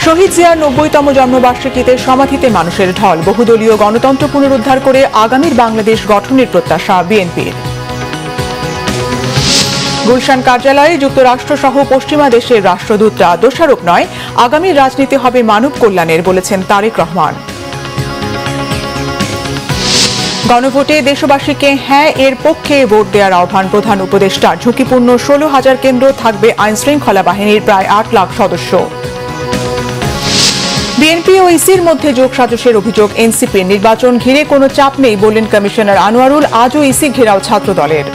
শহীদ জিয়ার ৯০তম জন্মবার্ষিকীতে সমাধিতে মানুষের ঢল। বহুদলীয় গণতন্ত্র পুনরুদ্ধার করে আগামীর বাংলাদেশ গঠনের প্রত্যাশা বিএনপির। গুলশান কার্যালয়ে যুক্তরাষ্ট্র সহ পশ্চিমা দেশের রাষ্ট্রদূতরা দোষারোপ নয়, আগামী রাজনীতি হবে মানব কল্যাণের, বলেছেন তারেক রহমান। গণভোটে দেশবাসীকে হ্যাঁ এর পক্ষে ভোট দেওয়ার আহ্বান প্রধান উপদেষ্টা। ঝুঁকিপূর্ণ ১৬,০০০ কেন্দ্র, থাকবে আইনশৃঙ্খলা বাহিনীর প্রায় ৮ লাখ সদস্য। বিএনপি ও ইসির মধ্যে যোগসাজশের অভিযোগ এনসিপির। নির্বাচন ঘিরে কোনো চাপ নেই বললেন কমিশনার আনোয়ারুল। আজও ইসি ঘেরাও ছাত্রদলের।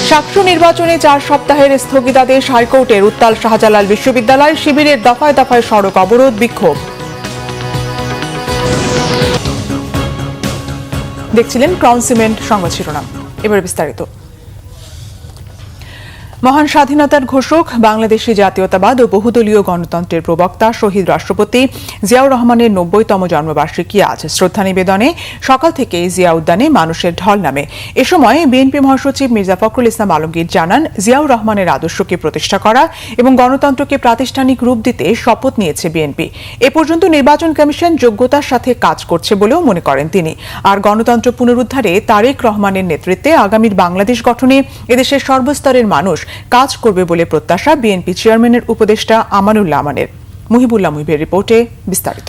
সাকসু নির্বাচনে ৪ সপ্তাহের স্থগিতাদেশ হাইকোর্টের। উত্তাল শাহজালাল বিশ্ববিদ্যালয় শিবিরের দফায় দফায় সড়ক অবরোধ, বিক্ষোভ। দেখছিলেন ক্রাউন সিমেন্ট সংবাদ শিরোনাম। এবার বিস্তারিত। মহান স্বাধীনতার ঘোষক, বাংলাদেশি জাতীয়তাবাদ ও বহুদলীয় গণতন্ত্রের প্রবক্তা শহীদ রাষ্ট্রপতি জিয়াউর রহমানের ৯০তম জন্মবার্ষিকী আজ। শ্রদ্ধা নিবেদনে সকাল থেকে জিয়া উদ্যানে মানুষের ঢল নামে। এ সময় বিএনপি মহাসচিব মির্জা ফখরুল ইসলাম আলমগীর জানান, জিয়াউর রহমানের আদর্শকে প্রতিষ্ঠা করা এবং গণতন্ত্রকে প্রাতিষ্ঠানিক রূপ দিতে শপথ নিয়েছে বিএনপি। এ পর্যন্ত নির্বাচন কমিশন যোগ্যতার সাথে কাজ করছে বলেও মনে করেন তিনি। আর গণতন্ত্র পুনরুদ্ধারে তারেক রহমানের নেতৃত্বে আগামীর বাংলাদেশ গঠনে এদেশের সর্বস্তরের মানুষ কাজ করবে বলে প্রত্যাশা বিএনপি চেয়ারম্যানের উপদেষ্টা আমানুল্লাহ আমানের। মুহিবুল্লাহ মুহিবের রিপোর্টে বিস্তারিত।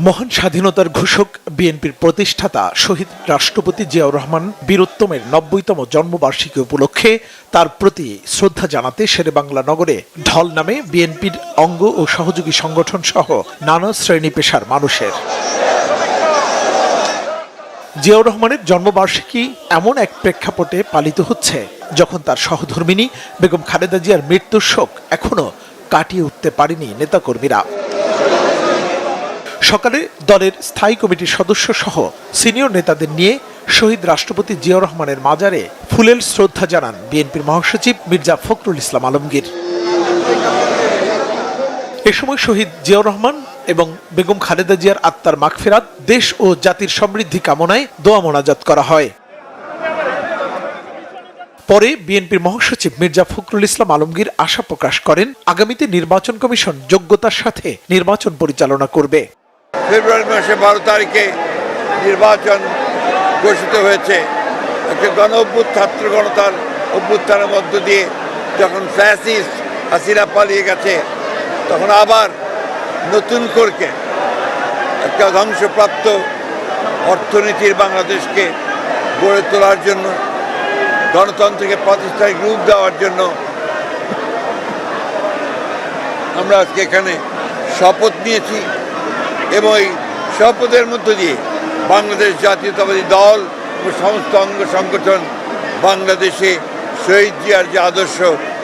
মহান স্বাধীনতার ঘোষক, বিএনপির প্রতিষ্ঠাতা শহীদ রাষ্ট্রপতি জিয়াউর রহমান বীরোত্তমের ৯০তম জন্মবার্ষিকী উপলক্ষে তার প্রতি শ্রদ্ধা জানাতে শেরেবাংলা নগরে ঢল নামে বিএনপির অঙ্গ ও সহযোগী সংগঠন সহ নানা শ্রেণী পেশার মানুষের। জিয়াউর রহমানের জন্মবার্ষিকী এমন এক প্রেক্ষাপটে পালিত হচ্ছে যখন তার সহধর্মিনী বেগম খালেদা জিয়ার মৃত্যুর শোক এখনো কাটিয়ে উঠতে পারেনি নেতাকর্মীরা। সকালে দলের স্থায়ী কমিটির সদস্য সহ সিনিয়র নেতাদের নিয়ে শহীদ রাষ্ট্রপতি জিয়াউর রহমানের মাজারে ফুলেল শ্রদ্ধা জানান বিএনপির মহাসচিব মির্জা ফখরুল ইসলাম আলমগীর। এ সময় শহীদ জিয়াউর রহমান এবং বেগম খালেদা জিয়ার আত্মার মাগফিরাত, দেশ ও জাতির সমৃদ্ধি কামনায় দোয়া মোনাজাত করা হয়। পরে বিএনপির মহাসচিব মির্জা ফখরুল ইসলাম আলমগীর আশা প্রকাশ করেন, আগামীতে নির্বাচন কমিশন যোগ্যতার সাথে নির্বাচন পরিচালনা করবে। ফেব্রুয়ারি মাসে ১২ তারিখে নির্বাচন ঘোষিত হয়েছে। একটা ছাত্র গণতার অভ্যুত্থানের মধ্য দিয়ে যখন ফ্যাসিস্ট হাসিনা পালিয়ে গেছে, তখন আবার নতুন করে একটা ধ্বংসপ্রাপ্ত অর্থনীতির বাংলাদেশকে গড়ে তোলার জন্য, গণতন্ত্রকে প্রাতিষ্ঠানিক রূপ দেওয়ার জন্য আমরা আজকে এখানে শপথ নিয়েছি এবং এই শপথের মধ্য দিয়ে বাংলাদেশ জাতীয়তাবাদী দল ও সমস্ত অঙ্গ সংগঠন বাংলাদেশে শহীদ জিয়ার যে আদর্শ,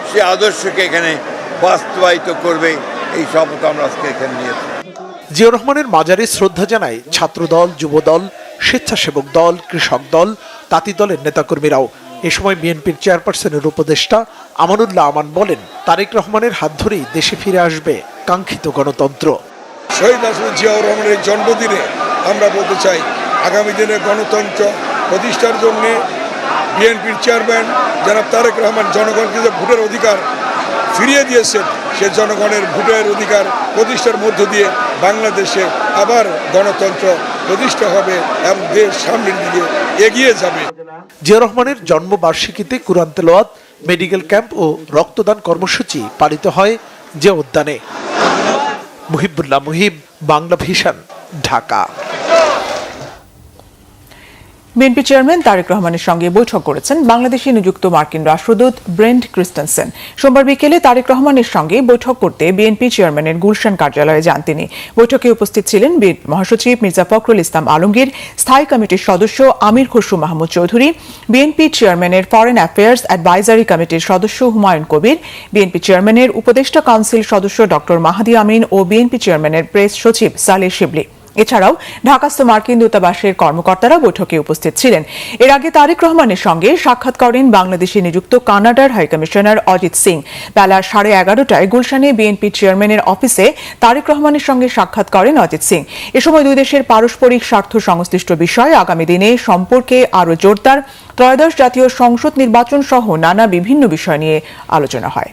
সে আদর্শকে এখানে বাস্তবায়িত করবে, এই শপথ আমরা আজকে এখানে নিয়েছি। জিয়াউর রহমানের মাজারে শ্রদ্ধা জানায় ছাত্রদল, যুবদল, স্বেচ্ছাসেবক দল, কৃষক দল, তাঁতি দলের নেতাকর্মীরাও। এ সময় বিএনপির চেয়ারপারসনের উপদেষ্টা আমানুল্লাহ আমান বলেন, তারেক রহমানের হাত ধরেই দেশে ফিরে আসবে কাঙ্ক্ষিত গণতন্ত্র। শহীদ রাষ্ট্রপতি জিয়াউর রহমানের জন্মদিনে আমরা বলতে চাই, আগামী দিনে গণতন্ত্র প্রতিষ্ঠার জন্য বিএনপির চেয়ারম্যান জনাব তারেক রহমান জনগণকে যে ভোটের অধিকার ফিরিয়ে দিয়েছেন, সে জনগণের ভোটের অধিকার প্রতিষ্ঠার মধ্য দিয়ে বাংলাদেশে আবার গণতন্ত্র প্রতিষ্ঠা হবে এবং দেশ সামনের দিকে এগিয়ে যাবে। জিয়াউর রহমানের জন্মবার্ষিকীতে কুরআন তেলাওয়াত, মেডিকেল ক্যাম্প ও রক্তদান কর্মসূচি পালিত হয় জিয়া উদ্যানে। Muhibullah Muhib, Bangla Vision, Dhaka. BNP chairman Tarique রহমানের সঙ্গে বৈঠক করেছেন বাংলাদেশে নিযুক্ত মার্কিন রাষ্ট্রদূত ব্রেন্ট ক্রিস্টেনসেন। সোমবার বিকেলে তারেক রহমানের সঙ্গে বৈঠক করতে বিএনপি চেয়ারম্যানের গুলশান কার্যালয়ে যান তিনি। বৈঠকে উপস্থিত ছিলেন বিএনপি মহাসচিব মির্জা ফখরুল ইসলাম আলমগীর, স্থায়ী কমিটির সদস্য আমির খসরু মাহমুদ চৌধুরী, বিএনপি চেয়ারম্যানের ফরেন অ্যাফেয়ার্স অ্যাডভাইজারি কমিটির সদস্য হুমায়ুন কবির, বিএনপি চেয়ারম্যানের উপদেষ্টা কাউন্সিল সদস্য ডক্টর মাহাদি আমিন ও বিএনপি চেয়ারম্যানের প্রেস সচিব সালেহ শিবলি। এছাড়াও ঢাকাস্থ মার্কিন দূতাবাসের কর্মকর্তারা বৈঠকে উপস্থিত ছিলেন। এর আগে তারেক রহমানের সঙ্গে সাক্ষাৎ করেন বাংলাদেশে নিযুক্ত কানাডার হাইকমিশনার অজিত সিং। বেলা 11:30টায় গুলশানে বিএনপি চেয়ারম্যানের অফিসে তারেক রহমানের সঙ্গে সাক্ষাৎ করেন অজিত সিং। এ সময় দুই দেশের পারস্পরিক স্বার্থ সংশ্লিষ্ট বিষয়ে আগামী দিনে সম্পর্কে আরও জোরদার, ত্রয়োদশ জাতীয় সংসদ নির্বাচন সহ নানা বিভিন্ন বিষয় নিয়ে আলোচনা হয়।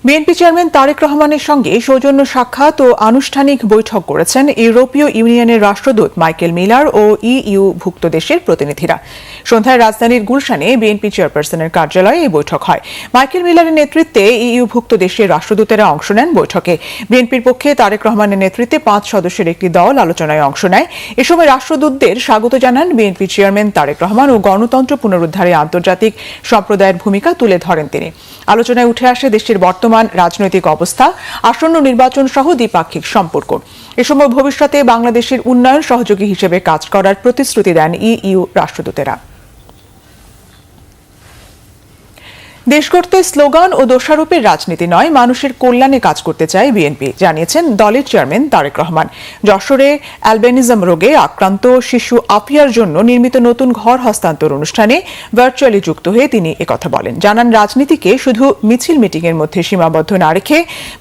বিএনপি চেয়ারম্যান তারেক রহমানের সঙ্গে সৌজন্য সাক্ষাৎ ও আনুষ্ঠানিক বৈঠক করেছেন ইউরোপীয় ইউনিয়নের রাষ্ট্রদূত মাইকেল মিলার ও ইইউভুক্ত দেশের প্রতিনিধিরা। সন্ধ্যায় রাজধানীর গুলশানে বিএনপি চেয়ারপারসনের কার্যালয়ে এই বৈঠক হয়। মাইকেল মিলারের নেতৃত্বে ইইউভুক্ত দেশের রাষ্ট্রদূতেরা অংশ নেন বৈঠকে। বিএনপির পক্ষে তারেক রহমানের নেতৃত্বে 5 সদস্যের একটি দল আলোচনায় অংশ নেয়। এ সময় রাষ্ট্রদূতদের স্বাগত জানান বিএনপি চেয়ারম্যান তারেক রহমান ও গণতন্ত্র পুনরুদ্ধারে আন্তর্জাতিক সম্প্রদায়ের ভূমিকা তুলে ধরেন তিনি। আলোচনায় উঠে আসে দেশের বর্তমান রাজনৈতিক অবস্থা, আসন্ন নির্বাচন সহ দ্বিপাক্ষিক সম্পর্ক। এ সময় ভবিষ্যতে বাংলাদেশের উন্নয়ন সহযোগী হিসেবে কাজ করার প্রতিশ্রুতি দেন ইইউ রাষ্ট্রদূতেরা। দেশ গড়তে স্লোগান ও দোষারোপের রাজনীতি নয়, মানুষের কল্যাণে কাজ করতে চায় বিএনপি, জানিয়েছেন দলের চেয়ারম্যান তারেক রহমান। যশোরে অ্যালবেনিজম রোগে আক্রান্ত শিশু আফিয়ার জন্য নির্মিত নতুন ঘর হস্তান্তর অনুষ্ঠানে ভার্চুয়ালি যুক্ত হয়ে তিনি একথা বলেন। জানান, রাজনীতিকে শুধু মিছিল মিটিংয়ের মধ্যে সীমাবদ্ধ না রেখে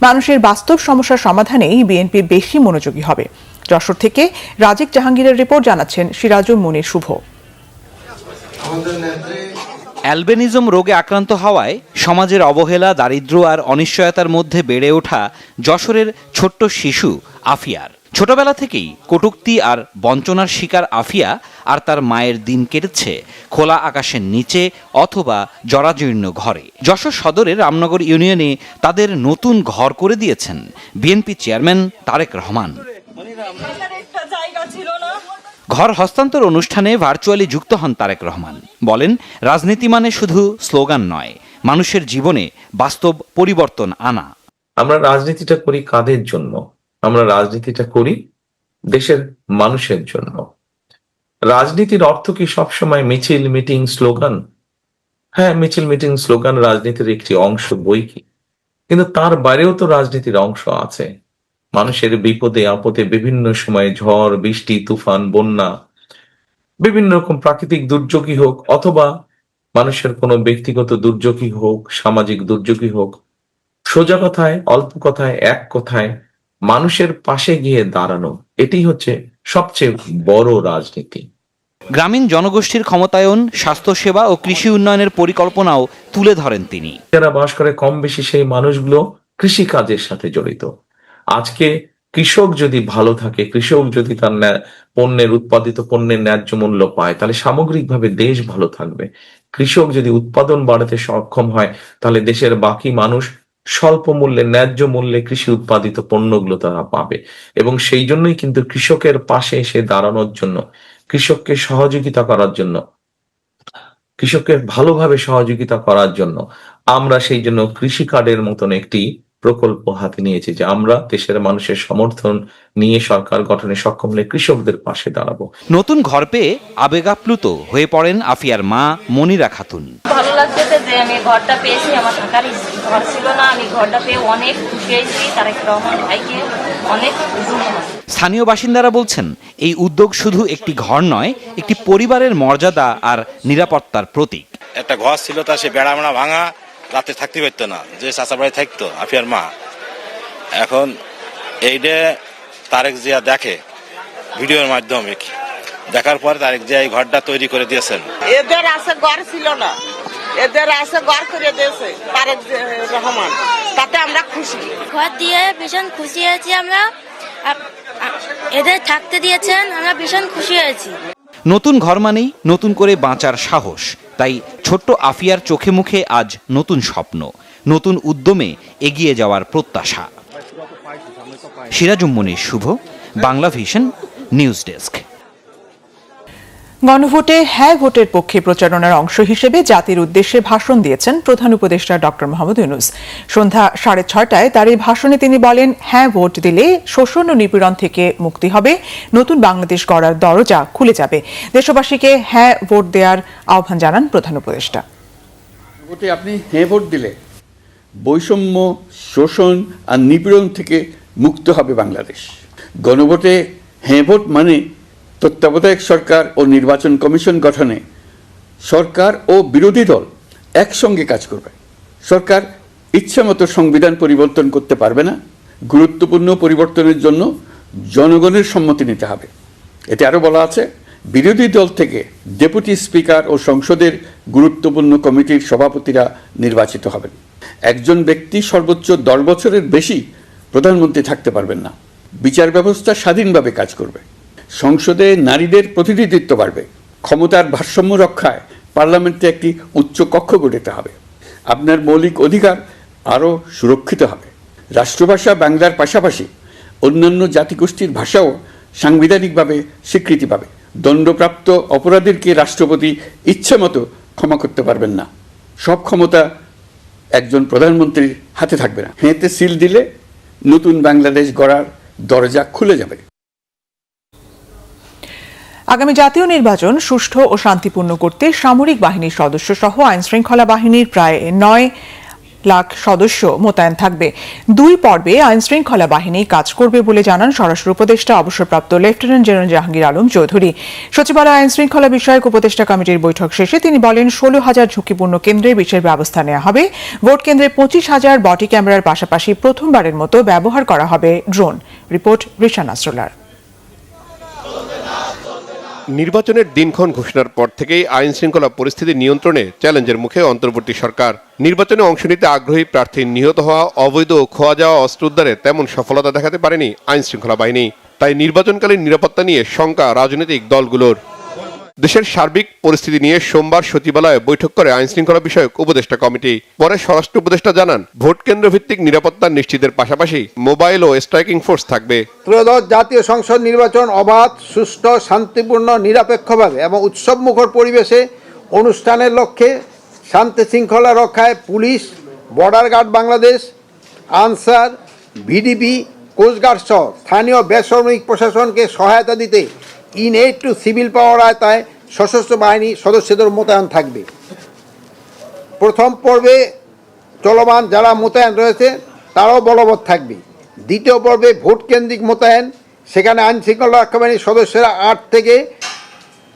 মানুষের বাস্তব সমস্যার সমাধানেই বিএনপি বেশি মনোযোগী হবে। যশোর থেকে রাজিক জাহাঙ্গীরের রিপোর্ট, জানাচ্ছেন সিরাজুল মুনির শুভ। অ্যালবেনিজম রোগে আক্রান্ত হওয়ায় সমাজের অবহেলা, দারিদ্র্য আর অনিশ্চয়তার মধ্যে বেড়ে ওঠা যশোরের ছোট্ট শিশু আফিয়ার। ছোটবেলা থেকেই কটূক্তি আর বঞ্চনার শিকার আফিয়া আর তার মায়ের দিন কেটেছে খোলা আকাশের নিচে অথবা জরাজীর্ণ ঘরে। যশোর সদরের রামনগর ইউনিয়নে তাদের নতুন ঘর করে দিয়েছেন বিএনপি চেয়ারম্যান তারেক রহমান। ঘর হস্তান্তর অনুষ্ঠানে ভার্চুয়ালি যুক্ত হন তারেক রহমান। বলেন, রাজনীতি মানে শুধু স্লোগান নয়, মানুষের জীবনে বাস্তব পরিবর্তন আনা। আমরা রাজনীতিটা করি কাদের জন্য? আমরা রাজনীতিটা করি দেশের মানুষের জন্য। রাজনীতির অর্থ কি সবসময় মিছিল, মিটিং, স্লোগান? হ্যাঁ, মিছিল, মিটিং, স্লোগান রাজনীতির একটি অংশ বই কি, কিন্তু তার বাইরেও তো রাজনীতির অংশ আছে। মানুষের বিপদে আপদে বিভিন্ন সময়ে ঝড়, বৃষ্টি, তুফান, বন্যা, বিভিন্ন রকম প্রাকৃতিক দুর্যোগই হোক অথবা মানুষের কোনো ব্যক্তিগত দুর্যোগই হোক, সামাজিক দুর্যোগই হোক, সোজা কথায়, অল্প কথায়, এক কথায় মানুষের পাশে গিয়ে দাঁড়ানো, এটি হচ্ছে সবচেয়ে বড় রাজনীতি। গ্রামীণ জনগোষ্ঠীর ক্ষমতায়ন, স্বাস্থ্যসেবা ও কৃষি উন্নয়নের পরিকল্পনাও তুলে ধরেন তিনি। যারা বাস করে কম বেশি সেই মানুষগুলো কৃষি কাজের সাথে জড়িত। আজকে কৃষক যদি ভালো থাকে, কৃষক যদি তার পণ্যের উৎপাদিত পণ্যের ন্যায্য মূল্য পায়, তাহলে সামগ্রিকভাবে দেশ ভালো থাকবে। কৃষক যদি উৎপাদন বাড়াতে সক্ষম হয়, তাহলে দেশের বাকি মানুষ স্বল্প মূল্যে, ন্যায্য মূল্যে কৃষি উৎপাদিত পণ্যগুলো তারা পাবে। এবং সেই জন্যই কিন্তু কৃষকের পাশে এসে দাঁড়ানোর জন্য, কৃষককে সহযোগিতা করার জন্য, কৃষককে ভালোভাবে সহযোগিতা করার জন্য আমরা সেই জন্য কৃষি কার্ডের মতন একটি প্রকল্প হাতে নিয়েছি, যে আমরা দেশের মানুষের সমর্থন নিয়ে সরকার গঠনে সক্ষম হলে কৃষকদের পাশে দাঁড়াবো। নতুন ঘর পেয়ে আবেগাপ্লুত হয়ে পড়েন আফিয়ার মা মনিরা খাতুন। ভালো লাগছে যে আমি ঘরটা পেয়েছি, আমার থাকার ঘর ছিল না, আমি ঘরটা পেয়ে অনেক খুশি হয়েছি। তারেক রহমান ভাইকে অনেক ধন্যবাদ। স্থানীয় বাসিন্দারা বলছেন, এই উদ্যোগ শুধু একটি ঘর নয়, একটি পরিবারের মর্যাদা আর নিরাপত্তার প্রতীক। একটা ঘর ছিল, তা সে বেড়া মেড়া ভাঙা, রাতে থাকতে পারতো না, যে চাচা বাড়ি থাকতো আফিয়ার মা। এখন এইটা তারেক জিয়া দেখে ভিডিওর মাধ্যমে, দেখার পরে তারেক জিয়া এই ঘরটা তৈরি করে দিয়েছেন। এদের আছে ঘর ছিল না, এদের আছে ঘর করে দিয়েছে তারেক রহমান, তাতে আমরা খুশি। ঘর দিয়ে ভীষণ খুশি হয়েছি আমরা, এদের থাকতে দিয়েছেন, আমরা ভীষণ খুশি হয়েছি। নতুন ঘর মানেই নতুন করে বাঁচার সাহস, তাই ছোট্ট আফিয়ার চোখে মুখে আজ নতুন স্বপ্ন, নতুন উদ্যমে এগিয়ে যাওয়ার প্রত্যাশা। সিরাজুল মুনির শুভ, বাংলা ভিশন, নিউজ ডেস্ক। গণভোটে হ্যাঁ ভোটের পক্ষে প্রচারণার অংশ হিসেবে জাতির উদ্দেশ্যে ভাষণ দিয়েছেন প্রধান উপদেষ্টা ডক্টর মোহাম্মদ ইউনূস। সন্ধ্যা 6:30টায় তার এই ভাষণে তিনি বলেন, হ্যাঁ ভোট দিলে শোষণ ও নিপীড়ন থেকে মুক্তি হবে, নতুন বাংলাদেশ গড়ার দরজা খুলে যাবে। দেশবাসীকে হ্যাঁ ভোট দেওয়ার আহ্বান জানান প্রধান উপদেষ্টা। ভোটে আপনি হ্যাঁ ভোট দিলে বৈষম্য, শোষণ আর নিপীড়ন থেকে মুক্ত হবে বাংলাদেশ। গণভোটে হ্যাঁ ভোট মানে তত্ত্বাবধায়ক সরকার ও নির্বাচন কমিশন গঠনে সরকার ও বিরোধী দল একসঙ্গে কাজ করবে। সরকার ইচ্ছামতো সংবিধান পরিবর্তন করতে পারবে না। গুরুত্বপূর্ণ পরিবর্তনের জন্য জনগণের সম্মতি নিতে হবে। এতে আরও বলা আছে, বিরোধী দল থেকে ডেপুটি স্পিকার ও সংসদের গুরুত্বপূর্ণ কমিটির সভাপতিরা নির্বাচিত হবেন। একজন ব্যক্তি সর্বোচ্চ 10 বছরের বেশি প্রধানমন্ত্রী থাকতে পারবেন না। বিচার ব্যবস্থা স্বাধীনভাবে কাজ করবে। সংসদে নারীদের প্রতিনিধিত্ব বাড়বে। ক্ষমতার ভারসাম্য রক্ষায় পার্লামেন্টে একটি উচ্চ কক্ষ গঠিত হবে। আপনার মৌলিক অধিকার আরও সুরক্ষিত হবে। রাষ্ট্রভাষা বাংলার পাশাপাশি অন্যান্য জাতিগোষ্ঠীর ভাষাও সাংবিধানিকভাবে স্বীকৃতি পাবে। দণ্ডপ্রাপ্ত অপরাধীকে রাষ্ট্রপতি ইচ্ছামতো ক্ষমা করতে পারবেন না। সব ক্ষমতা একজন প্রধানমন্ত্রীর হাতে থাকবে না। হেঁতে সিল দিলে নতুন বাংলাদেশ গড়ার দরজা খুলে যাবে। আগামী জাতীয় নির্বাচন সুষ্ঠু ও শান্তিপূর্ণ করতে সামরিক বাহিনীর সদস্য সহ আইনশৃঙ্খলা বাহিনীর প্রায় 9 লাখ সদস্য মোতায়েন থাকবে। 2 পর্বে আইনশৃঙ্খলা বাহিনী কাজ করবে বলে জানান স্বরাষ্ট্র উপদেষ্টা অবসরপ্রাপ্ত লেফটেন্যান্ট জেনারেল জাহাঙ্গীর আলম চৌধুরী। সচিবালয় আইনশৃঙ্খলা বিষয়ক উপদেষ্টা কমিটির বৈঠক শেষে তিনি বলেন, 16,000 ঝুঁকিপূর্ণ কেন্দ্রে বিশেষ ব্যবস্থা নেওয়া হবে। ভোট কেন্দ্রে 25,000 বডি ক্যামেরার পাশাপাশি প্রথমবারের মতো ব্যবহার করা হবে ড্রোন। রিপোর্ট রিশান আসরুল্লাহ। নির্বাচনের দিনক্ষণ ঘোষণার পর থেকেই আইন শৃঙ্খলা পরিস্থিতি নিয়ন্ত্রণে চ্যালেঞ্জের মুখে অন্তর্বর্তী সরকার। নির্বাচনে অংশ নিতে আগ্রহী প্রার্থীর নিহত হওয়া, অবৈধ ও খোয়া যাওয়া অস্ত্র উদ্ধারে তেমন সফলতা দেখাতে পারেনি আইন শৃঙ্খলা বাহিনী। তাই নির্বাচনকালীন নিরাপত্তা নিয়ে শঙ্কা রাজনৈতিক দলগুলোর। দেশের সার্বিক পরিস্থিতি নিয়ে সোমবার সচিবালয়ে বৈঠক করে আইন শৃঙ্খলা বিষয়ক উপদেষ্টা কমিটি। পরে স্বরাষ্ট্র উপদেষ্টা জানান, ভোট কেন্দ্র ভিত্তিক নিরাপত্তা নিশ্চিতের পাশাপাশি মোবাইল ও স্ট্রাইকিং ফোর্স থাকবে। ত্রয়োদশ জাতীয় সংসদ নির্বাচন অবাধ, সুষ্ঠু, শান্তিপূর্ণ, নিরপেক্ষভাবে এবং উৎসবমুখর পরিবেশে অনুষ্ঠানের লক্ষ্যে শান্তি শৃঙ্খলা রক্ষায় police, border guard Bangladesh, Ansar, VDP, coast guard সহ স্থানীয় বেসামরিক প্রশাসনকে সহায়তা দিতে in aid to civil power আওতায় সশস্ত্র বাহিনী সদস্যদের মোতায়েন থাকবে। প্রথম পর্বে চলমান যারা মোতায়েন রয়েছে তারাও বলবৎ থাকবে। দ্বিতীয় পর্বে ভোট কেন্দ্রিক মোতায়েন, সেখানে আইনশৃঙ্খলা রক্ষা বাহিনীর সদস্যরা 8 থেকে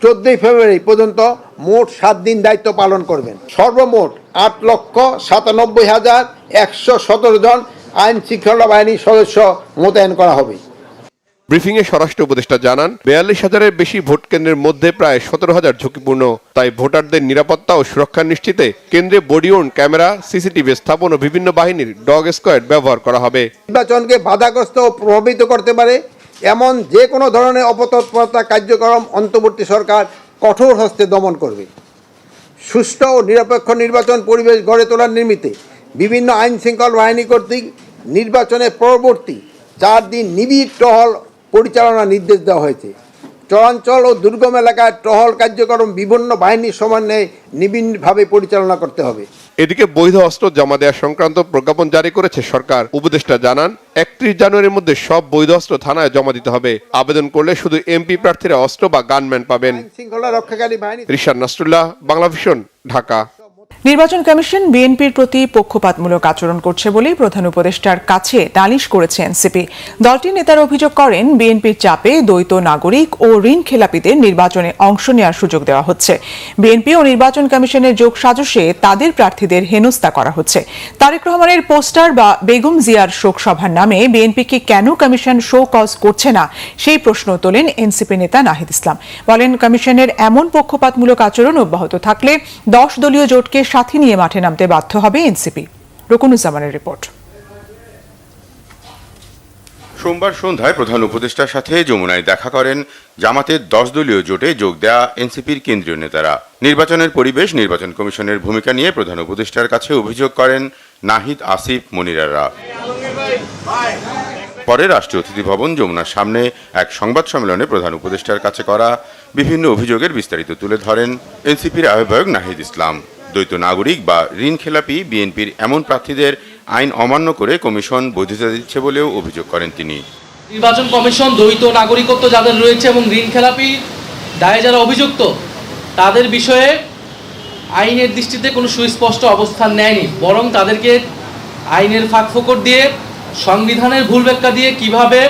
14 ফেব্রুয়ারি পর্যন্ত মোট 7 দিন দায়িত্ব পালন করবেন। সর্বমোট 8,97,117 জন আইন শৃঙ্খলা বাহিনীর সদস্য মোতায়েন করা হবে। ব্রিফিংয়ে স্বরাষ্ট্র উপদেষ্টা জানান, 42,000-এর বেশি ভোট কেন্দ্রের মধ্যে প্রায় 17,000 ঝুঁকিপূর্ণ। তাই ভোটারদের নিরাপত্তা ও সুরক্ষা নিশ্চিতে কেন্দ্রে বডি ওর্ন ক্যামেরা, সিসিটিভি স্থাপন ও বিভিন্ন বাহিনীর ডগ স্কোয়াড ব্যবহার করা হবে। নির্বাচনকে বাধাগ্রস্ত ও প্রভাবিত করতে পারে এমন যে কোনো ধরনের অপতৎপরতা কার্যক্রম অন্তর্বর্তী সরকার কঠোর হস্তে দমন করবে। সুষ্ঠু ও নিরপেক্ষ নির্বাচন পরিবেশ গড়ে তোলার নিমিত্তে বিভিন্ন আইন শৃঙ্খলা বাহিনী কর্তৃক নির্বাচনের পরবর্তী 4 দিন নিবিড় টহল পরিচালনার নির্দেশ দেওয়া হয়েছে। চরাঞ্চল ও দুর্গম এলাকায় টহল কার্যক্রম বিভিন্ন বাহিনীর সমন্বয়ে নিবিড়ভাবে পরিচালনা করতে হবে। এদিকে বৈধ অস্ত্র জমা দেওয়া সংক্রান্ত প্রজ্ঞাপন জারি করেছে সরকার। উপদেষ্টা জানান, 31 জানুয়ারির মধ্যে সব বৈধ অস্ত্র থানায় জমা দিতে হবে। আবেদন করলে শুধু এমপি প্রার্থীরা অস্ত্র বা গানম্যান পাবেন। শৃঙ্খলা রক্ষাকারী বাহিনী। রিশান নাসরুল্লাহ, বাংলা ভিশন, ঢাকা। নির্বাচন কমিশন বিএনপির প্রতি পক্ষপাতমূলক আচরণ করছে বলে প্রধান উপদেষ্টার কাছে নালিশ করেছে এনসিপি। দলটির নেতারা অভিযোগ করেন, বিএনপির চাপে দ্বৈত নাগরিক ও ঋণ খেলাপিদের নির্বাচনে অংশ নেওয়ার সুযোগ দেওয়া হচ্ছে। বিএনপি ও নির্বাচন কমিশনের যোগ সাজশে তাদের প্রার্থীদের হেনস্থা করা হচ্ছে। তারেক রহমানের পোস্টার বা বেগম জিয়ার শোকসভার নামে বিএনপিকে কেন কমিশন শো কজ করছে না, সেই প্রশ্ন তোলেন এনসিপি নেতা নাহিদ ইসলাম। বলেন, কমিশনের এমন পক্ষপাতমূলক আচরণ অব্যাহত থাকলে 10 দলীয় জোটকে সাথে নিয়ে মাঠে নামতে বাধ্য হবে এনসিপি। রকুনুজ্জামানের রিপোর্ট। সোমবার সন্ধ্যায় প্রধান উপদেষ্টার সাথে যমুনায় দেখা করেন জামাতের 10 দলীয় জোটে যোগ দেয়া এনসিপির কেন্দ্রীয় নেতারা। নির্বাচনের পরিবেশ, নির্বাচন কমিশনের ভূমিকা নিয়ে প্রধান উপদেষ্টার কাছে অভিযোগ করেন নাহিদ, আসিফ, মনিরারা। পরে রাষ্ট্রীয় অতিথি ভবন যমুনার সামনে এক সংবাদ সম্মেলনে প্রধান উপদেষ্টার কাছে করা বিভিন্ন অভিযোগের বিস্তারিত তুলে ধরেন এনসিপির আহ্বায়ক নাহিদ ইসলাম। দ্বৈত নাগরিক বা ঋণ খেলাপি বিএনপির এমন প্রার্থীদের আইন অমান্য করে কমিশন বৈধতা দিচ্ছে বলেও অভিযোগ করেন তিনি। নির্বাচন কমিশন দ্বৈত নাগরিকত্ব যাদের রয়েছে এবং ঋণ খেলাপি দায়ে যারা অভিযুক্ত তাদের বিষয়ে আইনের দৃষ্টিতে কোনো সুস্পষ্ট অবস্থান নেয়নি, বরং তাদেরকে আইনের ফাঁকফোকর দিয়ে, সংবিধানের ভুল ব্যাখ্যা দিয়ে কিভাবে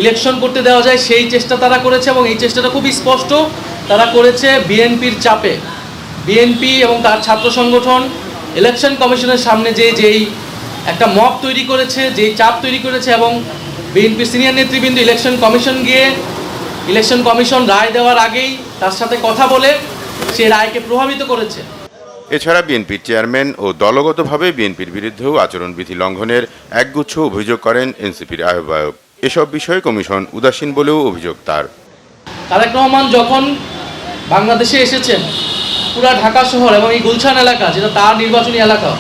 ইলেকশন করতে দেওয়া যায় সেই চেষ্টা তারা করেছে। এবং এই চেষ্টাটা খুবই স্পষ্ট, তারা করেছে বিএনপির চাপে। বিএনপি এবং তার ছাত্র সংগঠন ইলেকশন কমিশনের সামনে যেই একটা মব তৈরি করেছে, যেই চাপ তৈরি করেছে, এবং বিএনপির সিনিয়র নেতৃবৃন্দ ইলেকশন কমিশন গিয়ে ইলেকশন কমিশন রায় দেওয়ার আগেই তার সাথে কথা বলে সেই রায়কে প্রভাবিত করেছে। এছাড়া বিএনপির চেয়ারম্যান ও দলগতভাবে বিএনপির বিরুদ্ধেও আচরণবিধি লঙ্ঘনের একগুচ্ছ অভিযোগ করেন এনসিপির আহ্বায়ক। এসব বিষয়ে কমিশন উদাসীন বলেও অভিযোগ তার। তারেক রহমান যখন বাংলাদেশে এসেছেন, পুরা ঢাকা শহর এবং এই গুলশান এলাকা, যেটা তার নির্বাচনী এলাকা,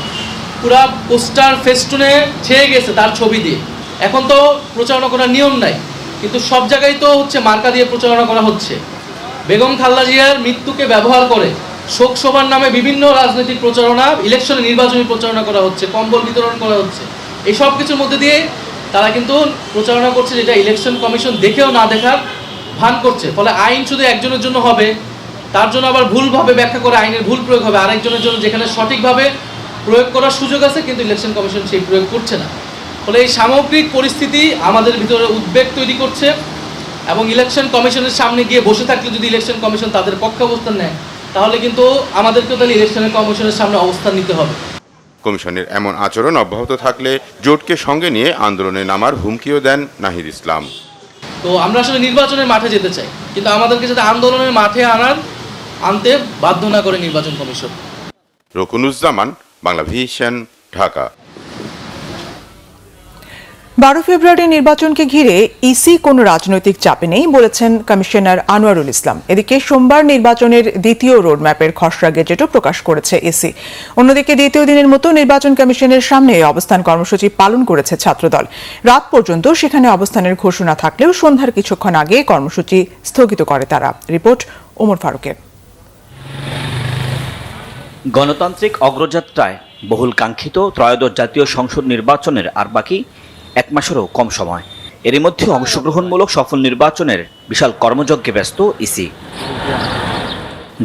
পুরা পোস্টার ফেস্টুনে ছেয়ে গেছে তার ছবি দিয়ে। এখন তো প্রচারণা করার নিয়ম নাই, কিন্তু সব জায়গায় তো মার্কা দিয়ে প্রচারণা করা হচ্ছে। বেগম খালেদা জিয়ার মৃত্যুকে ব্যবহার করে শোক সভার নামে বিভিন্ন রাজনৈতিক প্রচারণা, ইলেকশনে নির্বাচনী প্রচারণা করা হচ্ছে, কম্বল বিতরণ করা হচ্ছে। এই সব কিছুর মধ্যে দিয়ে তারা কিন্তু প্রচারণা করছে যেটা ইলেকশন কমিশন দেখেও না দেখার ভান করছে। ফলে আইন শুধু একজনের জন্য হবে, তার জন্য আবার ভুলভাবে ব্যাখ্যা করে আইনের ভুল প্রয়োগ হবে আরেকজনের জন্য, যেখানে সঠিকভাবে প্রয়োগ করার সুযোগ আছে কিন্তু ইলেকশন কমিশন সেই প্রয়োগ করছে না। ফলে এই সামগ্রিক পরিস্থিতি আমাদের ভিতরে উদ্বেগ তৈরি করছে, এবং ইলেকশন কমিশনের সামনে গিয়ে বসে থাকলে যদি ইলেকশন কমিশন তাদের পক্ষে অবস্থান নেয়, তাহলে কিন্তু আমাদেরকেও তাহলে ইলেকশন কমিশনের সামনে অবস্থান নিতে হবে। কমিশনের এমন আচরণ অব্যাহত থাকলে জোটকে সঙ্গে নিয়ে আন্দোলনে নামার হুমকিও দেন নাহিদ ইসলাম। তো আমরা আসলে নির্বাচনের মাঠে যেতে চাই, কিন্তু আমাদেরকে যাতে আন্দোলনের মাঠে আনতে বাধ্য না করে নির্বাচন কমিশন। রকুনুজ্জামান, বাংলা ভিশন, ঢাকা। 12 ফেব্রুয়ারি নির্বাচনকে ঘিরে ইসি কোনো রাজনৈতিক চাপে নেই বলেছেন কমিশনার আনোয়ারুল ইসলাম। এদিকে সোমবার নির্বাচনের দ্বিতীয় রোডম্যাপের খসড়া গেজেটও প্রকাশ করেছে ইসি। অন্যদিকে দ্বিতীয় দিনের মতো নির্বাচন কমিশনের সামনে অবস্থান কর্মসূচি পালন করেছে ছাত্রদল। রাত পর্যন্ত সেখানে অবস্থানের ঘোষণা থাকলেও সন্ধ্যার কিছুক্ষণ আগে কর্মসূচি স্থগিত করে তারা। রিপোর্ট ওমর ফারুকের। গণতান্ত্রিক অগ্রযাত্রায় বহুল কাঙ্ক্ষিত ত্রয়োদশ জাতীয় সংসদ নির্বাচনের আর বাকি এক মাসেরও কম সময়। এরই মধ্যে অংশগ্রহণমূলক সফল নির্বাচনের বিশাল কর্মযজ্ঞে ব্যস্ত ইসি,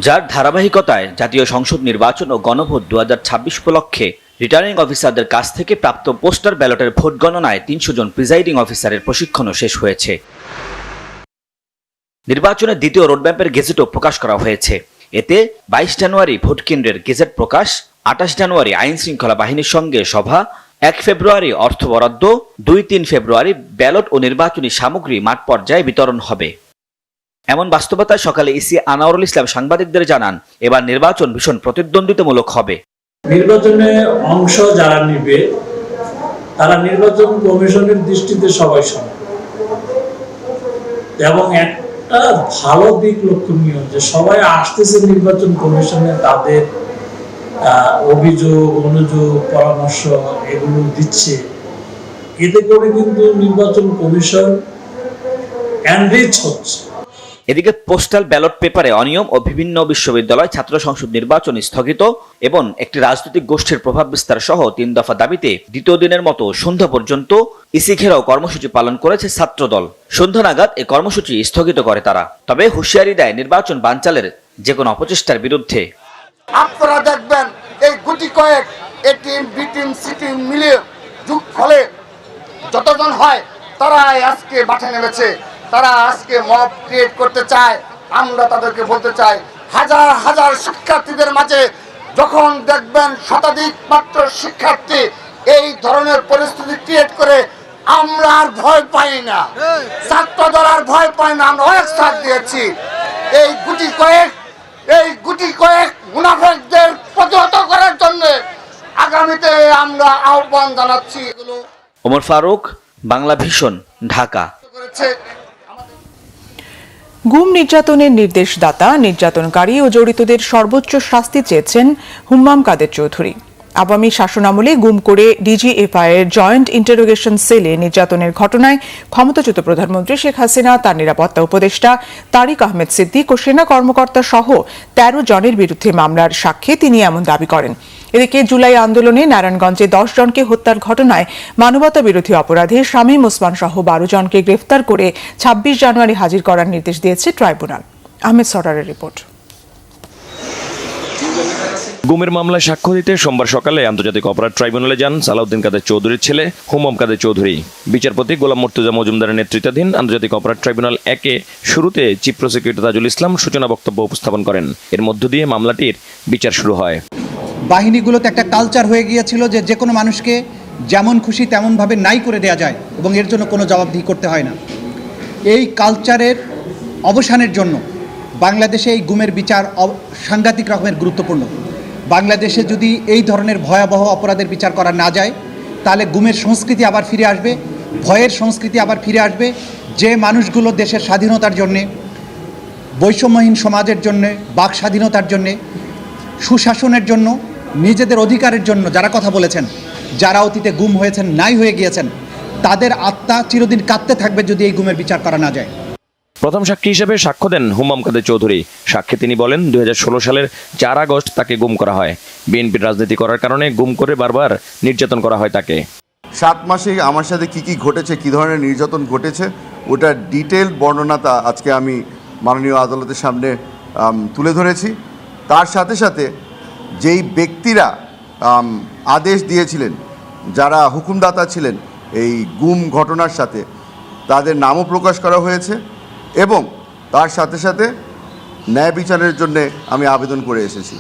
যার ধারাবাহিকতায় জাতীয় সংসদ নির্বাচন ও গণভোট 2026 উপলক্ষে রিটার্নিং অফিসারদের কাছ থেকে প্রাপ্ত পোস্টাল ব্যালটের ভোট গণনায় 300 জন প্রিজাইডিং অফিসারের প্রশিক্ষণও শেষ হয়েছে। নির্বাচনের দ্বিতীয় রোডম্যাপের গেজেটও প্রকাশ করা হয়েছে। এতে 22 জানুয়ারি ভোট কেন্দ্রের গেজেট প্রকাশ, 28 জানুয়ারি আইন শৃঙ্খলা বাহিনীর সঙ্গে সভা, 1 ফেব্রুয়ারি অর্থ বরাদ্দ, 2-3 ফেব্রুয়ারি ব্যালট ও নির্বাচনী সামগ্রী মাঠ পর্যায়ে বিতরণ হবে। এমন বাস্তবতায় সকালে ইসি আনোয়ারুল ইসলাম সাংবাদিকদের জানান, এবার নির্বাচন ভীষণ প্রতিদ্বন্দ্বিতামূলক হবে। নির্বাচনে অংশ যারা নিবে তারা নির্বাচন কমিশনের দৃষ্টিতে সবাই সমান, এবং একটা ভালো দিক লক্ষণীয় যে সবাই আসতেছে নির্বাচন কমিশনে, তাদের অভিযোগ, অনুযোগ, পরামর্শ এগুলো দিচ্ছে। এতে করে কিন্তু নির্বাচন কমিশন এনরিচ হচ্ছে। এদিকে পোস্টাল ব্যালট পেপারে অনিয়ম ও বিভিন্ন বিশ্ববিদ্যালয় ছাত্র সংসদ নির্বাচন স্থগিত এবং একটি রাজনৈতিক গোষ্ঠীর প্রভাব বিস্তার সহ 3 দফা দাবিতে দ্বিতীয় দিনের মতো সন্ধ্যা পর্যন্ত ইসি ঘেরাও কর্মসূচি পালন করেছে ছাত্রদল। সন্ধ্যা নাগাদ এই কর্মসূচি স্থগিত করে তারা, তবে হুঁশিয়ারি দেয় নির্বাচন বানচালের যে কোনো অপচেষ্টার বিরুদ্ধে। আপনারা দেখবেন এই গুটি কয়েক A team, B team, C team মিলে যুগ ফলে যতজন হয় তারা আজকে মাঠে নেমেছে, তারা আজকে মব ক্রিয়েট করতে চায়। আমরা তাদেরকে বলতে চাই, হাজার হাজার শিক্ষার্থীদের মাঝে যখন দেখবেন শতাধিক মাত্র শিক্ষার্থী এই ধরনের পরিস্থিতি ক্রিয়েট করে, আমরা আর ভয় পাই না, ছাত্রদল আর ভয় পায় না। আমরা অনেক সাথ দিয়েছি। এই গুটি কয়েক মুনাফিকদের প্রতিহত করার জন্য আগামীতে আমরা আহ্বান জানাচ্ছি। ওমর ফারুক, বাংলা ভিশন, ঢাকা। গুম নির্যাতনের নির্দেশদাতা, নির্যাতনকারী ও জড়িতদের সর্বোচ্চ শাস্তি চেয়েছেন হুম্মাম কাদের চৌধুরী। আওয়ামী শাসনামলে গুম করে ডিজিএফআই এর জয়েন্ট ইন্টারোগেশন সেলে নির্যাতনের ঘটনায় ক্ষমতাচ্যুত প্রধানমন্ত্রী শেখ হাসিনা, তার নিরাপত্তা উপদেষ্টা তারিক আহমেদ সিদ্দিক ও সেনা কর্মকর্তা সহ 13 জনের বিরুদ্ধে মামলার সাক্ষ্যে তিনি এমন দাবি করেন। এদিকে জুলাই আন্দোলনে নারায়ণগঞ্জে 10 জনকে হত্যার ঘটনায় মানবতা বিরোধী অপরাধে শামীম ওসমান সহ 12 জনকে গ্রেফতার করে 26 জানুয়ারি হাজির করার নির্দেশ দিয়েছে ট্রাইব্যুনাল। আহমেদ সরারের রিপোর্ট। গুমের মামলায় সাক্ষ্য দিতে সোমবার সকালে আন্তর্জাতিক অপরাধ ট্রাইব্যুনালে যান সালাউদ্দিন কাদের চৌধুরীর ছেলে হুমাম কাদের চৌধুরী। বিচারপতি গোলাম মুর্তজা মজুমদারের নেতৃত্বাধীন আন্তর্জাতিক অপরাধ ট্রাইব্যুনাল 1-এ শুরুতে চিফ প্রসিকিউটর তাজুল ইসলাম সূচনা বক্তব্য উপস্থাপন করেন। এর মধ্য দিয়ে মামলাটির বিচার শুরু হয়। বাহিনীগুলোতে একটা কালচার হয়ে গিয়েছিল যে কোনো মানুষকে যেমন খুশি তেমনভাবে নাই করে দেওয়া যায় এবং এর জন্য কোনো জবাবদিহি করতে হয় না। এই কালচারের অবসানের জন্য বাংলাদেশে এই গুমের বিচার সাংঘাতিক রকমের গুরুত্বপূর্ণ। বাংলাদেশে যদি এই ধরনের ভয়াবহ অপরাধের বিচার করা না যায় তাহলে গুমের সংস্কৃতি আবার ফিরে আসবে, ভয়ের সংস্কৃতি আবার ফিরে আসবে। যে মানুষগুলো দেশের স্বাধীনতার জন্যে, বৈষম্যহীন সমাজের জন্যে, বাক স্বাধীনতার জন্যে, সুশাসনের জন্য, নিজেদের অধিকারের জন্য যারা কথা বলেছেন, যারা অতীতে গুম হয়েছেন, নাই হয়ে গিয়েছেন, তাদের আত্মা চিরদিন কাঁদতে থাকবে যদি এই গুমের বিচার করা না যায়। প্রথম সাক্ষী হিসেবে সাক্ষ্য দেন হুমাম কাদের চৌধুরী। সাক্ষী তিনি বলেন 2016 সালের 4 আগস্ট তাকে গুম করা হয়। বিএনপির রাজনীতি করার কারণে গুম করে বারবার নির্যাতন করা হয় তাকে। 7 মাসে আমার সাথে কি ঘটেছে, কি ধরনের নির্যাতন ঘটেছে, ওটার ডিটেল বর্ণনাটা আজকে আমি মাননীয় আদালতের সামনে তুলে ধরেছি। তার সাথে সাথে যেই ব্যক্তিরা আদেশ দিয়েছিলেন, যারা হুকুমদাতা ছিলেন এই গুম ঘটনার সাথে, তাদের নামও প্রকাশ করা হয়েছে এবং তার সাথে সাথে ন্যায় বিচারের জন্য আমি আবেদন করে এসেছি।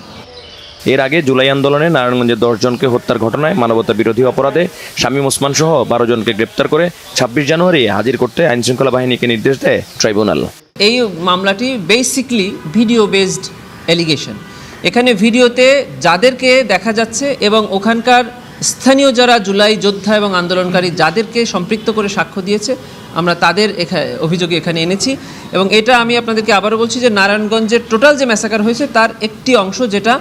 এর আগে জুলাই আন্দোলনে নারায়ণগঞ্জে 10 জনকে হত্যার ঘটনায় মানবতা বিরোধী অপরাধে শামীম ওসমান সহ 12 জনকে গ্রেপ্তার করে 26 জানুয়ারি হাজির করতে আইনশৃঙ্খলা বাহিনীকে নির্দেশ দেয় ট্রাইব্যুনাল। এই মামলাটি বেসিকলি ভিডিও বেসড এলিগেশন। এখানে ভিডিওতে যাদেরকে দেখা যাচ্ছে এবং ওখানকার স্থানীয় যারা জুলাই যোদ্ধা এবং আন্দোলনকারী যাদেরকে সম্পৃক্ত করে সাক্ষ্য দিয়েছে, আমরা তাদের অভিযোগে এখানে এনেছি। এবং এটা আমি আপনাদেরকে আবারও বলছি যে নারায়ণগঞ্জের টোটাল যে ম্যাসাকার হয়েছে তার একটি অংশ, যেটা